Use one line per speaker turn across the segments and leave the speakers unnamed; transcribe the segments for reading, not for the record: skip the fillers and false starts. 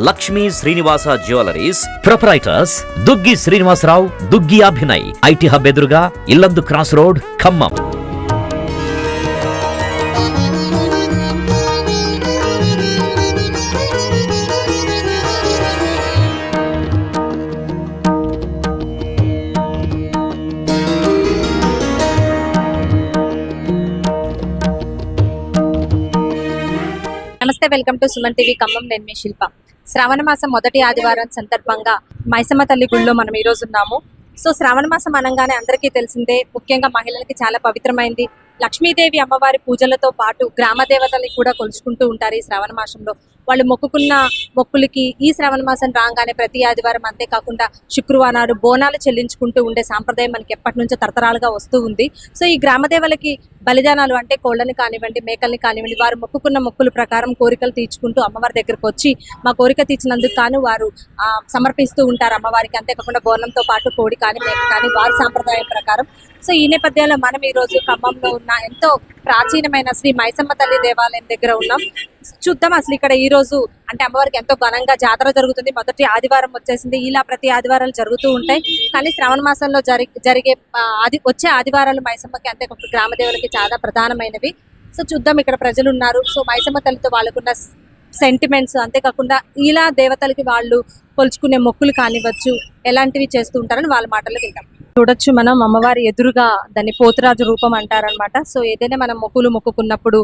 Lakshmi Srinivasa jewellers proprietors Duggi Srinivasarao, Duggi Abhinay, IT hub ఎదురుగా Yellandu cross road, Khammam.
నమస్తే, welcome to Suman TV Khammam. నేను మీ శిల్ప. శ్రావణ మాసం మొదటి ఆదివారం సందర్భంగా మైసమ్మ తల్లి గుడిలో మనం ఈ రోజు ఉన్నాము. సో శ్రావణ మాసం అనగానే అందరికీ తెలిసిందే, ముఖ్యంగా మహిళలకి చాలా పవిత్రమైంది. లక్ష్మీదేవి అమ్మవారి పూజలతో పాటు గ్రామ దేవతల్ని కూడా కొలుచుకుంటూ ఉంటారు ఈ శ్రావణ మాసంలో. వాళ్ళు మొక్కుకున్న మొక్కులకి ఈ శ్రావణ మాసం రాగానే ప్రతి ఆదివారం, అంతేకాకుండా శుక్రవారాలు బోనాలు చెల్లించుకుంటూ ఉండే సాంప్రదాయం మనకి ఎప్పటి నుంచో తరతరాలుగా వస్తూ ఉంది. సో ఈ గ్రామ దేవతలకి బలిదానాలు అంటే కోళ్ళని కానివ్వండి, మేకల్ని కానివ్వండి, వారు మొక్కుకున్న మొక్కుల ప్రకారం కోరికలు తీర్చుకుంటూ అమ్మవారి దగ్గరకు వచ్చి మా కోరిక తీర్చినందుకు కాను వారు సమర్పిస్తూ ఉంటారు అమ్మవారికి. అంతేకాకుండా బోనంతో పాటు కోడి కానీ మేక కానీ వారి సాంప్రదాయం ప్రకారం. సో ఈ నేపథ్యంలో మనం ఈ రోజు ఖమ్మంలో ఉన్న ఎంతో ప్రాచీనమైన శ్రీ మైసమ్మ తల్లి దేవాలయం దగ్గర ఉన్నాం. చూద్దాం అసలు ఇక్కడ ఈ రోజు అంటే అమ్మవారికి ఎంతో ఘనంగా జాతర జరుగుతుంది. మొదటి ఆదివారం వచ్చేసింది. ఇలా ప్రతి ఆదివారాలు జరుగుతూ ఉంటాయి. కానీ శ్రావణ మాసంలో జరిగే వచ్చే ఆదివారాలు మైసమ్మకి అంతే గ్రామ దేవులకి చాలా ప్రధానమైనవి. సో చూద్దాం, ఇక్కడ ప్రజలు ఉన్నారు. సో మైసమ్మ తల్లితో వాళ్ళకున్న సెంటిమెంట్స్, అంతేకాకుండా ఇలా దేవతలకి వాళ్ళు కొలుచుకునే మొక్కులు కానివ్వచ్చు, ఎలాంటివి చేస్తూ ఉంటారని వాళ్ళ మాటల్లో వింటాం. చూడొచ్చు మనం అమ్మవారి ఎదురుగా దాన్ని పోతురాజు రూపం అంటారనమాట. సో ఏదైనా మనం మొక్కులు మొక్కుకున్నప్పుడు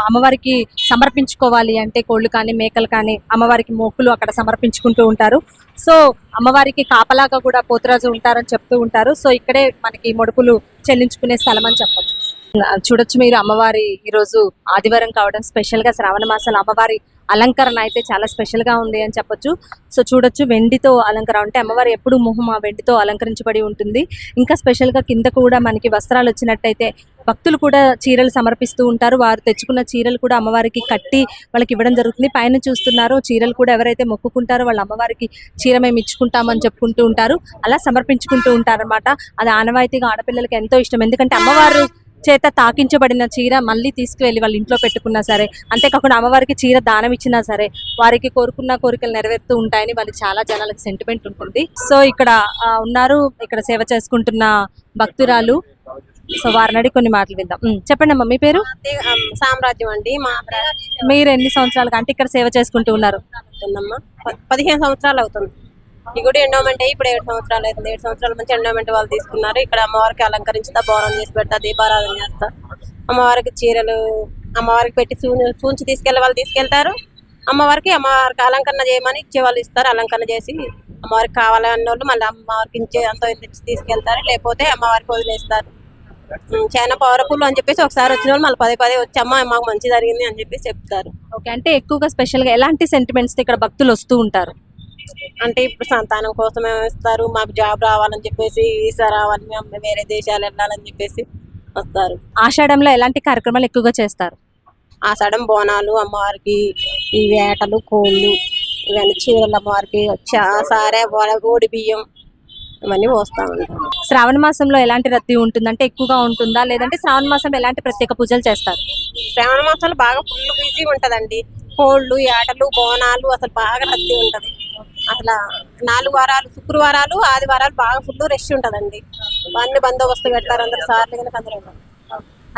అమ్మవారికి సమర్పించుకోవాలి అంటే కోళ్ళు కానీ మేకలు కానీ అమ్మవారికి మొక్కులు అక్కడ సమర్పించుకుంటూ ఉంటారు. సో అమ్మవారికి కాపలాగా కూడా పోతురాజు ఉంటారని చెప్తూ ఉంటారు. సో ఇక్కడే మనకి మొడుపులు చెల్లించుకునే స్థలం అని చెప్పొచ్చు. చూడొచ్చు మీరు అమ్మవారి ఈరోజు ఆదివారం కావడం స్పెషల్ గా శ్రావణ మాసాల అమ్మవారి అలంకరణ అయితే చాలా స్పెషల్ గా ఉంది అని చెప్పొచ్చు. సో చూడొచ్చు వెండితో అలంకరణ, అంటే అమ్మవారు ఎప్పుడు మొహం ఆ వెండితో అలంకరించబడి ఉంటుంది. ఇంకా స్పెషల్ గా కింద కూడా మనకి వస్త్రాలు వచ్చినట్టయితే భక్తులు కూడా చీరలు సమర్పిస్తూ ఉంటారు. వారు తెచ్చుకున్న చీరలు కూడా అమ్మవారికి కట్టి వాళ్ళకి ఇవ్వడం జరుగుతుంది. పైన చూస్తున్నారు చీరలు కూడా ఎవరైతే మొక్కుకుంటారో వాళ్ళ అమ్మవారికి చీర మేము ఇచ్చుకుంటామని చెప్పుకుంటూ ఉంటారు. అలా సమర్పించుకుంటూ ఉంటారన్నమాట. అది ఆనవాయితీగా ఆడపిల్లలకి ఎంతో ఇష్టం. ఎందుకంటే అమ్మవారు చేత తాకించబడిన చీర మళ్ళీ తీసుకువెళ్ళి వాళ్ళ ఇంట్లో పెట్టుకున్నా సరే, అంతేకాకుండా అమ్మవారికి చీర దానం ఇచ్చినా సరే వారికి కోరుకున్న కోరికలు నెరవేరుతూ ఉంటాయని వాళ్ళకి చాలా జనాలకు సెంటిమెంట్ ఉంటుంది. సో ఇక్కడ ఉన్నారు, ఇక్కడ సేవ చేసుకుంటున్న భక్తురాలు. సో వారిని అడిగి కొన్ని మాటలు విందాం. చెప్పండి అమ్మ, మీ పేరు?
సామ్రాజ్యం అండి.
మీరు ఎన్ని సంవత్సరాలుగా అంటే ఇక్కడ సేవ చేసుకుంటూ ఉన్నారు?
15 సంవత్సరాలు అవుతుంది. ఈ గుడి ఎండోమెంట్ అయ్యి ఇప్పుడు 7 సంవత్సరాలు అవుతుంది. 7 సంవత్సరాల నుంచి ఎండోమెంట్ వాళ్ళు తీసుకున్నారు. ఇక్కడ అమ్మవారికి అలంకరించుతా, బోనం చేసి పెడతా, దీపారాధన చేస్తా, అమ్మవారికి చీరలు అమ్మవారికి పెట్టి చూంచి తీసుకెళ్లే వాళ్ళు తీసుకెళ్తారు. అమ్మవారికి అలంకరణ చేయమని ఇచ్చే వాళ్ళు ఇస్తారు. అలంకరణ చేసి అమ్మవారికి కావాలన్న వాళ్ళు మళ్ళీ అమ్మవారికి ఇచ్చే అంత తీసుకెళ్తారు, లేకపోతే అమ్మవారికి వదిలేస్తారు. చాలా పవర్ఫుల్ అని చెప్పేసి ఒకసారి వచ్చిన వాళ్ళు మళ్ళీ పదే వచ్చి అమ్మ మాకు మంచి జరిగింది అని చెప్పేసి చెప్తారు.
ఓకే, అంటే ఎక్కువగా స్పెషల్ గా ఎలాంటి సెంటిమెంట్స్ ఇక్కడ భక్తులు వస్తూ ఉంటారు?
అంటే ఇప్పుడు సంతానం కోసమే ఇస్తారు, మాకు జాబ్ రావాలని చెప్పేసి, వీసా రావాలని, మేము వేరే దేశాలు వెళ్ళాలని చెప్పేసి వస్తారు.
ఆషాఢంలో ఎలాంటి కార్యక్రమాలు ఎక్కువగా చేస్తారు?
ఆషాఢం బోనాలు, అమ్మవారికి ఈ వేటలు, కోళ్ళు, ఇవన్నీ చీరలు, అమ్మవారికి సారే ఓడి బియ్యం ఇవన్నీ పోస్తా ఉంటారు.
శ్రావణ మాసంలో ఎలాంటి రద్దీ ఉంటుంది? అంటే ఎక్కువగా ఉంటుందా, లేదంటే శ్రావణ మాసంలో ఎలాంటి ప్రత్యేక పూజలు చేస్తారు?
శ్రావణ మాసంలో బాగా ఫుల్ బిజీ ఉంటదండి. కోళ్ళు, ఏటలు, బోనాలు అసలు బాగా రద్దీ ఉంటది. అసలు 4 వారాలు, శుక్రవారాలు ఆదివారాలు బాగా ఫుల్ రష్ ఉంటదండి. అన్ని బందోబస్తు పెడతారు, అందరు సార్లు కనుక అందరూ.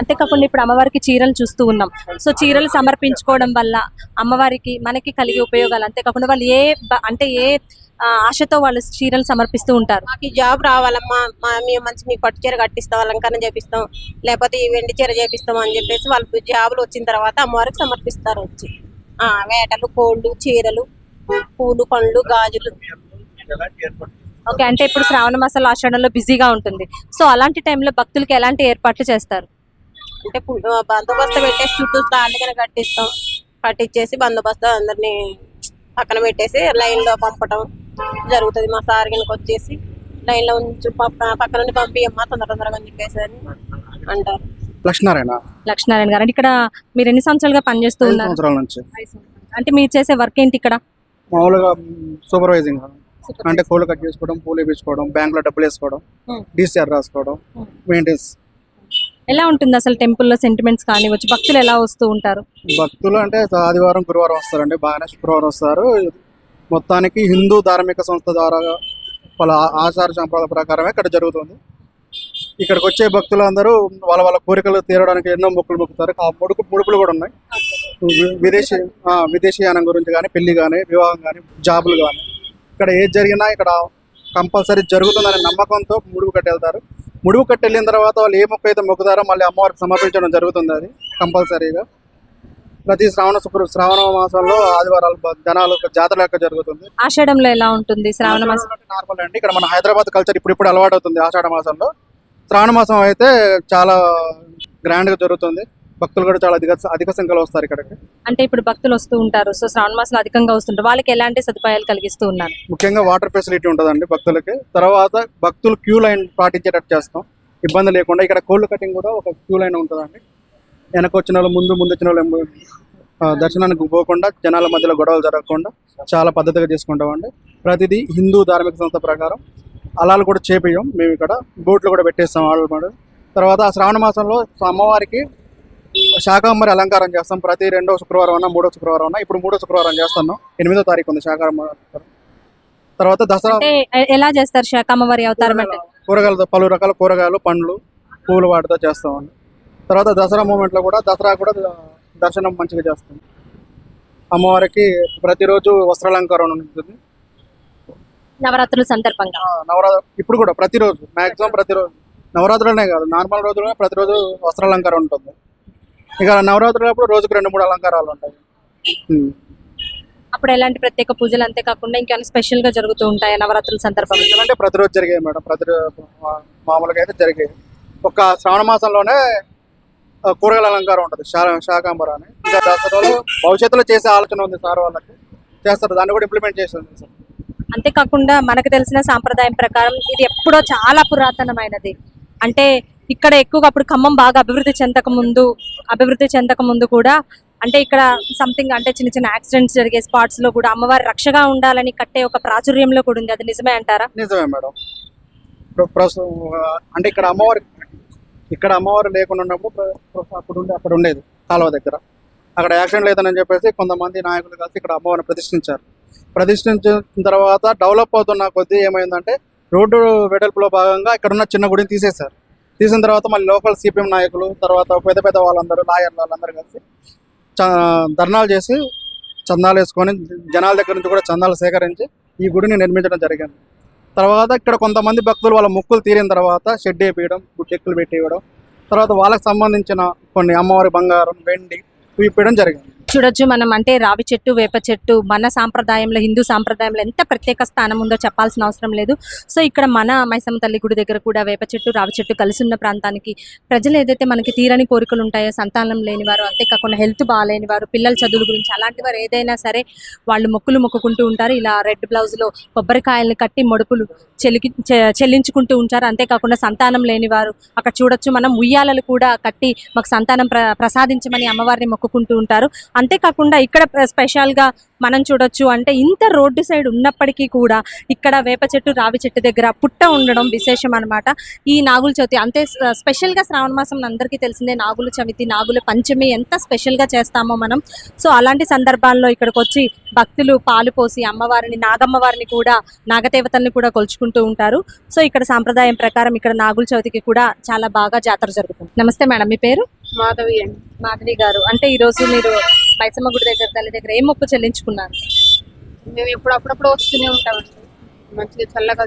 అంతేకాకుండా ఇప్పుడు అమ్మవారికి చీరలు చూస్తూ ఉన్నాం. సో చీరలు సమర్పించుకోవడం వల్ల అమ్మవారికి మనకి కలిగే ఉపయోగాలు, అంతేకాకుండా వాళ్ళు ఏ ఆశతో వాళ్ళు చీరలు సమర్పిస్తూ ఉంటారు?
మాకు జాబ్ రావాలమ్మా, మేము మీకు పట్టు చీర కట్టిస్తాం, అలంకరణ చేపిస్తాం, లేకపోతే ఈ వెండి చీర చేపిస్తాం అని చెప్పేసి వాళ్ళు జాబులు వచ్చిన తర్వాత అమ్మవారికి సమర్పిస్తారు. వచ్చి వేటలు, కోళ్ళు, చీరలు, పూలు, పండ్లు, గాజులు.
ఓకే, అంటే ఇప్పుడు శ్రావణ మాసాల ఆషాఢంలో బిజీగా ఉంటుంది. సో అలాంటి టైంలో భక్తులకి ఎలాంటి ఏర్పాట్లు చేస్తారు?
అంటే బందోబస్తు పెట్టేసి చుట్టూ తాళ్ళకన కట్టించేసి బందోబస్తు అందరినీ పక్కన పెట్టేసి లైన్ లో పంపటం జరుగుతుంది. మా సార్ కిందకి వచ్చేసి లైన్ లో ఉంచి పక్క నుండి పంపియమ్మా తొందరగా అని చెప్పేసి అని అంటారు.
లక్ష్మీనారాయణ
గారు, ఇక్కడ మీరు ఎన్ని సంవత్సరాలుగా పనిచేస్తూ ఉన్నారు? అంటే మీరు చేసే వర్క్ ఏంటి ఇక్కడ?
మామూలుగా సూపర్వైజింగ్, అంటే కోళ్ళు కట్ చేసుకోవడం, పూలు వేయించుకోవడం, బ్యాంక్ లో డబ్బులు వేసుకోవడం, డిసిఆర్ రాసుకోవడం, మెయింటెనెన్స్.
ఎలా ఉంటుంది అసలు టెంపుల్లో సెంటిమెంట్స్ కానివచ్చు? భక్తులు ఎలా వస్తూ ఉంటారు?
భక్తులు అంటే ఆదివారం గురువారం వస్తారండి, బాగానే శుక్రవారం వస్తారు, మొత్తానికి హిందూ ధార్మిక సంస్థ ద్వారా వాళ్ళ ఆచార సంప్రదాయ ప్రకారమే ఇక్కడ జరుగుతుంది. ఇక్కడికి వచ్చే భక్తులందరూ వాళ్ళ వాళ్ళ కోరికలు తీరడానికి ఎన్నో మొక్కులు మొక్కుతారు. ఆ ముడుపులు కూడా ఉన్నాయి. విదేశీయానం గురించి కానీ, పెళ్లి కానీ, వివాహం కానీ, జాబులు కానీ, ఇక్కడ ఏది జరిగినా ఇక్కడ కంపల్సరీ జరుగుతుందనే నమ్మకంతో ముడుపు కట్టి వెళ్తారు. ముడుపు కట్టి వెళ్ళిన తర్వాత వాళ్ళు ఏ మొక్క అయితే మొక్కుతారో మళ్ళీ అమ్మవారికి సమర్పించడం జరుగుతుంది. అది కంపల్సరీగా ప్రతి శ్రావణ మాసంలో ఆదివారాలు జనాలు జాతర లెక్క జరుగుతుంది.
ఆషాఢంలో ఎలా ఉంటుంది శ్రావణ మాసం?
నార్మల్ అండి. ఇక్కడ మన హైదరాబాద్ కల్చర్ ఇప్పుడు అలవాటు అవుతుంది. ఆషాఢ మాసంలో శ్రావణ మాసం అయితే చాలా గ్రాండ్ గా జరుగుతుంది. భక్తులు కూడా చాలా అధిక సంఖ్యలో వస్తారు ఇక్కడికి.
అంటే ఇప్పుడు భక్తులు వస్తూ ఉంటారు, సో శ్రావణ మాసంలో అధికంగా వస్తుంటారు. వాళ్ళకి ఎలాంటి సదుపాయాలు కలిగిస్తూ ఉన్నారు?
ముఖ్యంగా వాటర్ ఫెసిలిటీ ఉంటుందండి భక్తులకి. తర్వాత భక్తులు క్యూ లైన్ పాటించేటట్టు చేస్తాం, ఇబ్బంది లేకుండా. ఇక్కడ కోల్డ్ కటింగ్ కూడా ఒక క్యూ లైన్ ఉంటుందండి. వెనక వచ్చిన వాళ్ళు ముందు వచ్చిన వాళ్ళు దర్శనానికి పోకుండా, జనాల మధ్యలో గొడవలు జరగకుండా చాలా పద్ధతిగా చేసుకుంటామండి. ప్రతిదీ హిందూ ధార్మిక సంస్థ ప్రకారం. అలాలు కూడా చేపియం మేము. ఇక్కడ బోట్లు కూడా పెట్టేస్తాం వాళ్ళు. తర్వాత ఆ శ్రావణ మాసంలో అమ్మవారికి శాకాంబరి అలంకారం చేస్తాం. ప్రతి 2వ శుక్రవారం అన్నా 3వ శుక్రవారం అన్నా. ఇప్పుడు 3వ శుక్రవారం చేస్తున్నాం. 8వ తారీఖు ఉంది శాకాంబరి. తర్వాత దసరా
ఎలా చేస్తారు శాకాంబరి అవతారం? అంటే
కూరగాయలతో, పలు రకాల కూరగాయలు, పండ్లు, పూలు వాటితో చేస్తామండి. తర్వాత దసరా మూమెంట్లో కూడా దర్శనం మంచిగా చేస్తాం. అమ్మవారికి ప్రతిరోజు వస్త్రాలంకారం ఉంటుంది.
నవరాత్రుల సందర్భంగా
ఇప్పుడు కూడా ప్రతిరోజు మాక్సిమం ప్రతిరోజు, నవరాత్రులనే కాదు నార్మల్ రోజుల్లో ప్రతిరోజు వస్త్రాలంకారం ఉంటుంది. ఇక నవరాత్రులప్పుడు రోజుకు 2-3 అలంకారాలు ఉంటాయి.
అప్పుడు ఎలాంటి ప్రత్యేక పూజలు అంతేకాకుండా ఇంకా స్పెషల్ గా జరుగుతూ ఉంటాయి నవరాత్రుల సందర్భంగా?
అంటే ప్రతిరోజు జరిగాయి మేడం. మామూలుగా అయితే జరిగాయి. ఒక శ్రావణ మాసంలోనే కూరగాయల అలంకారం ఉంటుంది, శాకాంబర అని. ఇంకా దసరాలో భవిష్యత్తులో చేసే ఆలోచన ఉంది సార్, వాళ్ళకి చేస్తారు. దాన్ని కూడా ఇంప్లిమెంట్ చేస్తుంది సార్.
అంతేకాకుండా మనకు తెలిసిన సాంప్రదాయం ప్రకారం ఇది ఎప్పుడో చాలా పురాతనమైనది. అంటే ఇక్కడ ఎక్కువగా అప్పుడు ఖమ్మం బాగా అభివృద్ధి చెందక ముందు కూడా అంటే ఇక్కడ సంథింగ్ అంటే చిన్న చిన్న యాక్సిడెంట్స్ జరిగే స్పాట్స్ లో కూడా అమ్మవారి రక్షగా ఉండాలని కట్టే ఒక ప్రాచుర్యంలో కూడా ఉంది. అది నిజమే అంటారా?
నిజమే మేడం. అంటే ఇక్కడ అమ్మవారు లేకుండా ఉన్నప్పుడు అక్కడ ఉండేది కాలువ దగ్గర. అక్కడ యాక్సిడెంట్ లేదని చెప్పేసి కొంతమంది నాయకులు కలిసి ఇక్కడ అమ్మవారిని ప్రతిష్ఠించిన తర్వాత డెవలప్ అవుతున్న కొద్దీ ఏమైందంటే రోడ్డు వెడల్పులో భాగంగా ఇక్కడ ఉన్న చిన్న గుడిని తీసిన తర్వాత మళ్ళీ లోకల్ సిపిఎం నాయకులు, తర్వాత పెద్ద వాళ్ళందరూ, లాయర్లు వాళ్ళందరూ కలిసి ధర్నాలు చేసి చందాలు వేసుకొని జనాల దగ్గర నుంచి కూడా చందాలు సేకరించి ఈ గుడిని నిర్మించడం జరిగింది. తర్వాత ఇక్కడ కొంతమంది భక్తులు వాళ్ళ మొక్కులు తీరిన తర్వాత షెడ్ వేయడం, గుడ్డెక్కులు పెట్టి ఇవ్వడం, తర్వాత వాళ్ళకి సంబంధించిన కొన్ని అమ్మవారి బంగారం, వెండి ఇవ్వడం జరిగింది.
చూడొచ్చు మనం. అంటే రావి చెట్టు, వేప చెట్టు మన సాంప్రదాయంలో, హిందూ సాంప్రదాయంలో ఎంత ప్రత్యేక స్థానం ఉందో చెప్పాల్సిన అవసరం లేదు. సో ఇక్కడ మన మైసమ్మ తల్లి గుడి దగ్గర కూడా వేప చెట్టు, రావి చెట్టు కలిసి ఉన్న ప్రాంతానికి ప్రజలు ఏదైతే మనకి తీరని కోరికలు ఉంటాయో, సంతానం లేని వారు, అంతేకాకుండా హెల్త్ బాగాలేని వారు, పిల్లల చదువుల గురించి అలాంటి వారు ఏదైనా సరే వాళ్ళు మొక్కుకుంటూ ఉంటారు. ఇలా రెడ్ బ్లౌజ్ లో కొబ్బరికాయలను కట్టి మొడుపులు చెల్లించుకుంటూ ఉంటారు. అంతేకాకుండా సంతానం లేని వారు అక్కడ చూడొచ్చు మనం ఉయ్యాలలు కూడా కట్టి మాకు సంతానం ప్రసాదించమని అమ్మవారిని మొక్కుకుంటూ ఉంటారు. అంతేకాకుండా ఇక్కడ స్పెషల్ గా మనం చూడొచ్చు అంటే ఇంత రోడ్డు సైడ్ ఉన్నప్పటికీ కూడా ఇక్కడ వేప చెట్టు, రావి చెట్టు దగ్గర పుట్ట ఉండడం విశేషం అనమాట. ఈ నాగుల చవితి అంతే స్పెషల్ గా శ్రావణ మాసం అందరికీ తెలిసిందే. నాగుల చవితి, నాగుల పంచమి ఎంత స్పెషల్ గా చేస్తామో మనం. సో అలాంటి సందర్భాల్లో ఇక్కడికి వచ్చి భక్తులు పాలు పోసి అమ్మవారిని, నాగమ్మవారిని కూడా, నాగదేవతల్ని కూడా కొలుచుకుంటూ ఉంటారు. సో ఇక్కడ సాంప్రదాయం ప్రకారం ఇక్కడ నాగుల చవితికి కూడా చాలా బాగా జాతర జరుగుతుంది. నమస్తే మేడం, మీ పేరు?
మాధవి అండి.
మాధవి గారు, అంటే ఈ రోజు మీరు మైసమ్మ గుడి దగ్గర, తల్లి దగ్గర ఏం మొక్కు చెల్లించుకున్నారు?
మేము అప్పుడప్పుడు వస్తూనే ఉంటామండి, మంచిగా చల్లగా.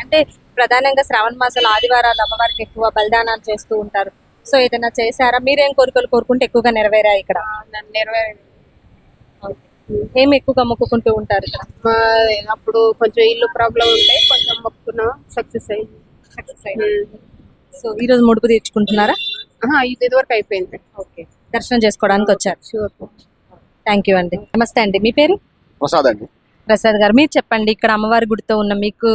అంటే ప్రధానంగా శ్రావణ మాసాల ఆదివారాలు అమ్మవారికి ఎక్కువ బలిదానాలు చేస్తూ ఉంటారు. సో ఏదైనా చేశారా? మీరేం కోరికలు కోరుకుంటే ఎక్కువగా నెరవేరా ఇక్కడ?
నెరవేరండి.
ఏం ఎక్కువగా మొక్కుకుంటూ ఉంటారు ఇక్కడ?
అప్పుడు కొంచెం ఇల్లు ప్రాబ్లం ఉంటే కొంచెం మొక్కుకున్నాం, సక్సెస్ అయింది.
సో ఈ రోజు ముడుపు తీర్చుకుంటున్నారా?
ఇది వరకు అయిపోయింది.
ఓకే, దర్శనం చేసుకోవడానికి వచ్చారు. థ్యాంక్ యూ అండి. నమస్తే అండి, మీ పేరు?
ప్రసాద్ అండి.
ప్రసాద్ గారు, మీరు చెప్పండి, ఇక్కడ అమ్మవారి గుడితో ఉన్న మీకు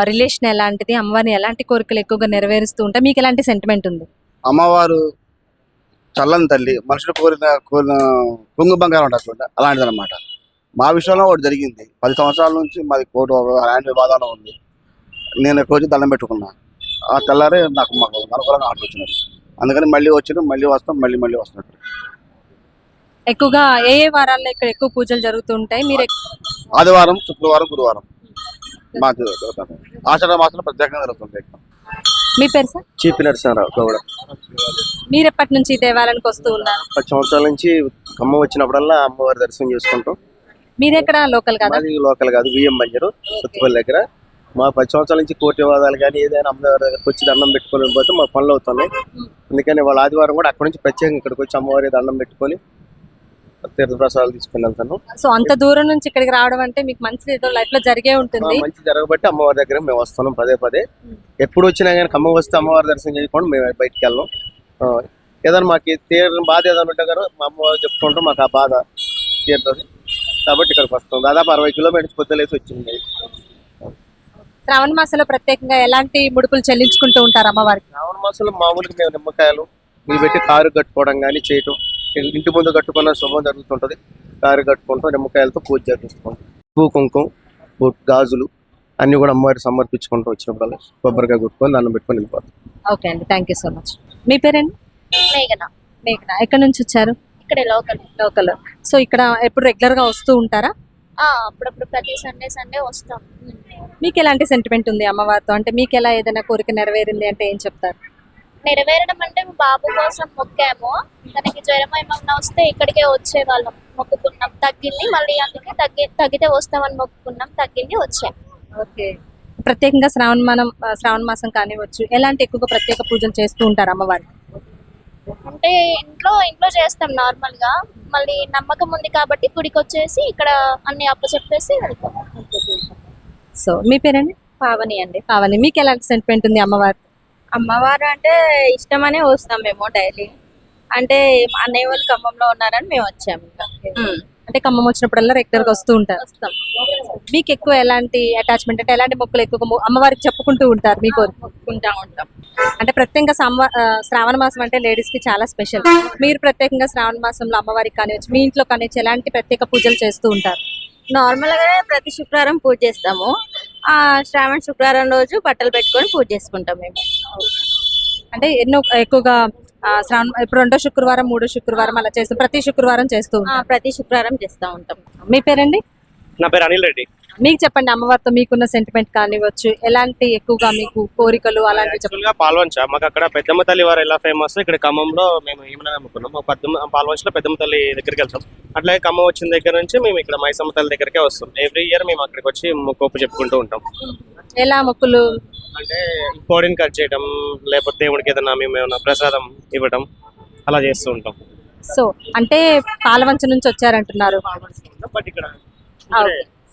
రిలేషన్ ఎలాంటిది? అమ్మవారిని ఎలాంటి కోరికలు ఎక్కువగా నెరవేరుస్తూ ఉంటాయి? మీకు ఎలాంటి సెంటిమెంట్ ఉంది?
అమ్మవారు చల్లని తల్లి, మనుషులు కోరిన పొంగు బంగారం ఉంటుంది, అలాంటిది అనమాట. మా విషయంలో ఒకటి జరిగింది. 10 సంవత్సరాల నుంచి మాది కోర్టు ల్యాండ్ వివాదంలో ఉంది. నేను రోజు దండం పెట్టుకున్నా. ఆ తెల్లారే మాకు అనుకూలంగా ఆర్డర్ వచ్చినది. అందుకని మళ్ళీ వస్తాం, మళ్ళీ వస్తున్నట్టు.
ఎక్కువగా ఏ వారాల్లో ఇక్కడ ఎక్కువ పూజలు జరుగుతూ ఉంటాయి? మీరు
ఆదివారం, శుక్రవారం, గురువారం మాకు జరుగుతుంది. ఆషాఢ మాసంలో ప్రత్యేకంగా జరుగుతుంది.
మీ పేరు సార్?
చీపి నరసింహారావు గౌడ.
మీరు ఎప్పటి నుంచి ఈ దేవాలయానికి వస్తూ ఉన్నారు?
10 సంవత్సరాల నుంచి ఖమ్మం వచ్చినప్పుడల్లా అమ్మవారి దర్శనం చేసుకుంటాం.
మీరు ఎక్కడ లోకల్ కదా?
మాది లోకల్ కాదు, బియ్యం బంజరు సుత్తుపల్లి దగ్గర. మా 10 సంవత్సరాల నుంచి కోటి వివాదాలు కానీ ఏదైనా అమ్మవారి దగ్గరకు వచ్చి దండం పెట్టుకొని పోతే మా పనులు అవుతున్నాయి. అందుకని వాళ్ళ ఆదివారం కూడా అక్కడ నుంచి ప్రత్యేకంగా ఇక్కడికి వచ్చి అమ్మవారి దండం పెట్టుకొని తీర్థప్రసాదాలు తీసుకుని వెళ్తాను.
సో అంత దూరం నుంచి ఇక్కడికి రావడం అంటే మీకు మంచి ఏదో లైఫ్ లో జరిగే ఉంటుంది.
మంచి జరగబట్టి అమ్మవారి దగ్గర మేము వస్తున్నాం పదే పదే. ఎప్పుడు వచ్చినా కానీ ఖమ్మం వస్తే అమ్మవారి దర్శనం చేయకుండా మేము బయటికి వెళ్ళాం. ఏదైనా మాకు తీరని బాధ ఏదైనా ఉంటే కదా మా అమ్మవారు చెప్పుకుంటాం, మాకు ఆ బాధ తీరుతుంది కాబట్టి ఇక్కడికి వస్తాం. దాదాపు 60 కిలోమీటర్స్ పొద్దులేసి వచ్చింది.
శ్రావణ మాసంలో ప్రత్యేకంగా ఎలాంటి ముడుపులు చెల్లించుకుంటూ ఉంటారు అమ్మవారికి?
శ్రావణ మాసంలో మామూలుగా మేము నిమ్మకాయలు ఇవి పెట్టి కారు కట్టుకోవడం కానీ చేయటం, ఇంటి ముందు కట్టుకున్న శుభం జరుగుతుంటది. కారు కట్టుకుంటాం, నిమ్మకాయలతో పూజ చేపిస్తాం. పువ్వు, కుంకుమ, గాజులు అన్ని కూడా అమ్మవారికి సమర్పించుకుంటూ వచ్చినప్పుడు కొబ్బరికాయ కొట్టుకొని దండం పెట్టుకొని వెళ్ళిపోతాం.
ఓకే అండి, థ్యాంక్ యూ సో మచ్. మీ పేరండి?
మేఘన.
మేఘన. ఎక్కడి నుంచి వచ్చారు?
ఇక్కడే లోకల్.
లోకల్. సో ఇక్కడ ఎప్పుడు రెగ్యులర్ గా వస్తూ ఉంటారా?
అప్పుడప్పుడు ప్రతి సండే వస్తాం.
మీకు ఎలాంటి సెంటిమెంట్ ఉంది అమ్మవారితో? అంటే మీకు ఎలా ఏదైనా కోరిక నెరవేరింది అంటే ఏం చెప్తారు?
నెరవేరడం అంటే మా బాబు కోసం మొక్కాము. తనకి జ్వరం ఏమన్నా వస్తే ఇక్కడికే వచ్చేవాళ్ళం, మొక్కుకున్నాం. తగ్గింది, మళ్ళీ అందుకే తగ్గితే వస్తామని మొక్కుకున్నాం, తగ్గింది, వచ్చాం.
ఓకే. ప్రత్యేకంగా శ్రావణ మాసం కానివచ్చు, ఎలాంటి ఎక్కువగా ప్రత్యేక పూజలు చేస్తూ ఉంటారు అమ్మవారికి?
అంటే ఇంట్లో చేస్తాం నార్మల్ గా. మళ్ళీ నమ్మకం ఉంది కాబట్టి గుడికి వచ్చేసి ఇక్కడ అన్ని అప్పచెప్పేసి వెళ్తాం.
సో మీ పేరండి?
పావని అండి.
పావని. మీకు ఎలాంటి సెంటిమెంట్ ఉంది అమ్మవారి?
అమ్మవారు అంటే ఇష్టమనే వస్తాం మేము డైలీ. అంటే అన్నయ్య వాళ్ళు ఖమ్మంలో ఉన్నారని మేము వచ్చాము.
అంటే ఖమ్మం వచ్చినప్పుడల్లా రెగ్యులర్ గా వస్తూ ఉంటారు. మీకు ఎక్కువ ఎలాంటి అటాచ్మెంట్, అంటే ఎలాంటి మొక్కులు ఎక్కువ అమ్మవారికి చెప్పుకుంటూ ఉంటారు మీకు?
మొక్కుకుంటా ఉంటాం.
అంటే ప్రత్యేకంగా శ్రావణ మాసం అంటే లేడీస్ కి చాలా స్పెషల్. మీరు ప్రత్యేకంగా శ్రావణ మాసంలో అమ్మవారికి కానివచ్చు, మీ ఇంట్లో కానివచ్చు, ఎలాంటి ప్రత్యేక పూజలు చేస్తూ ఉంటారు?
నార్మల్ గానే ప్రతి శుక్రవారం పూజ చేస్తాము. శ్రావణ శుక్రవారం రోజు బట్టలు పెట్టుకొని పూజ చేసుకుంటాం మేము.
అంటే ఎక్కువగా ఇప్పుడు 2వ శుక్రవారం, 3వ శుక్రవారం అలా చేస్తాం, ప్రతి శుక్రవారం చేస్తూ ఉంటాం.
ప్రతి శుక్రవారం చేస్తూ ఉంటాం.
మీ పేరండి?
నా పేరు అనిల్ రెడ్డి.
మీకు చెప్పండి, అమ్మవారితో మీకున్న సెంటిమెంట్ కానివచ్చు, ఎలాంటి ఎక్కువగా మీకు కోరికలు అలాంటివి చెప్పండి.
యాక్చువల్గా పాల్వంచ మాకు అక్కడ పెద్దమ్మ తల్లి వారు ఎలా ఫేమస్, ఇక్కడ ఖమ్మంలో మేము ఏమైనా నమ్ముకున్నాం. పాల్వంచలో పెద్దమ్మ తల్లి దగ్గరికి వెళ్తాం. అట్లాగే ఖమ్మం వచ్చిన దగ్గర నుంచి మేము ఇక్కడ మైసమ్మ తల్లి దగ్గరికే వస్తాం. ఎవ్రీ ఇయర్ మేము అక్కడికి వచ్చి మొక్కు చెప్పుకుంటూ ఉంటాం.
ఎలా మొక్కులు?
అంటే కోడిని కట్ చేయడం, లేకపోతే దేవుడికి ఏదైనా మేము ఏమైనా ప్రసాదం ఇవ్వడం అలా చేస్తూ ఉంటాం.
సో అంటే పాలవంచ నుంచి వచ్చారంటున్నారు,
బట్ ఇక్కడ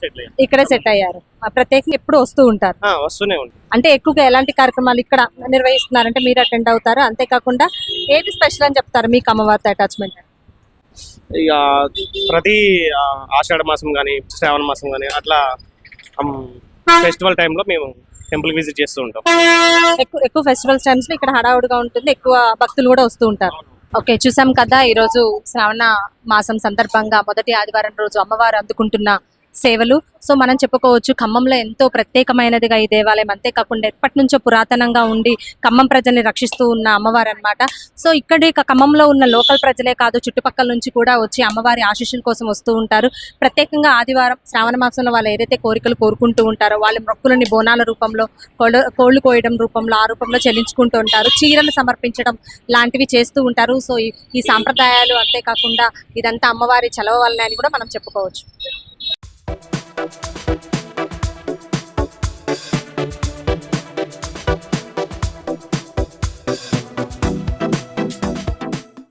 సెటిల్ అయ్యాం.
ఇక్కడే సెట్ అయ్యారు. ప్రత్యేకంగా ఎప్పుడు వస్తూ ఉంటారు?
వస్తూనే ఉంటాం.
అంటే ఎక్కువగా ఎలాంటి కార్యక్రమాలు ఇక్కడ నిర్వహిస్తున్నారంటే మీరు అటెండ్ అవుతారు? అంతేకాకుండా ఏది స్పెషల్ అని చెప్తారు మీకు అమ్మవారితో అటాచ్మెంట్?
ఇక ప్రతి ఆషాఢ మాసం కానీ శ్రావణ మాసం కానీ అట్లా ఫెస్టివల్ టైంలో మేము టెంపుల్ విజిట్ చేస్తూ ఉంటాం.
ఎక్కువ ఫెస్టివల్స్ టైమ్స్ లో ఇక్కడ హడావుడిగా ఉంటుంది, ఎక్కువ భక్తులు కూడా వస్తూ ఉంటారు. ఓకే, చూసాం కదా ఈ రోజు శ్రావణ మాసం సందర్భంగా మొదటి ఆదివారం రోజు అమ్మవారు అందుకుంటున్న సేవలు. సో మనం చెప్పుకోవచ్చు ఖమ్మంలో ఎంతో ప్రత్యేకమైనదిగా ఈ దేవాలయం. అంతేకాకుండా ఎప్పటి నుంచో పురాతనంగా ఉండి ఖమ్మం ప్రజల్ని రక్షిస్తూ ఉన్న అమ్మవారు అన్నమాట. సో ఇక్కడ ఖమ్మంలో ఉన్న లోకల్ ప్రజలే కాదు, చుట్టుపక్కల నుంచి కూడా వచ్చి అమ్మవారి ఆశీస్సుల కోసం వస్తూ ఉంటారు. ప్రత్యేకంగా ఆదివారం శ్రావణ మాసంలో వాళ్ళు ఏదైతే కోరికలు కోరుకుంటూ ఉంటారో వాళ్ళ మొక్కులని బోనాల రూపంలో, కోళ్లు కోయడం రూపంలో, ఆ రూపంలో చెల్లించుకుంటూ ఉంటారు. చీరలు సమర్పించడం లాంటివి చేస్తూ ఉంటారు. సో ఈ సాంప్రదాయాలు అంతేకాకుండా ఇదంతా అమ్మవారి చలవ వల్లనే అని కూడా మనం చెప్పుకోవచ్చు.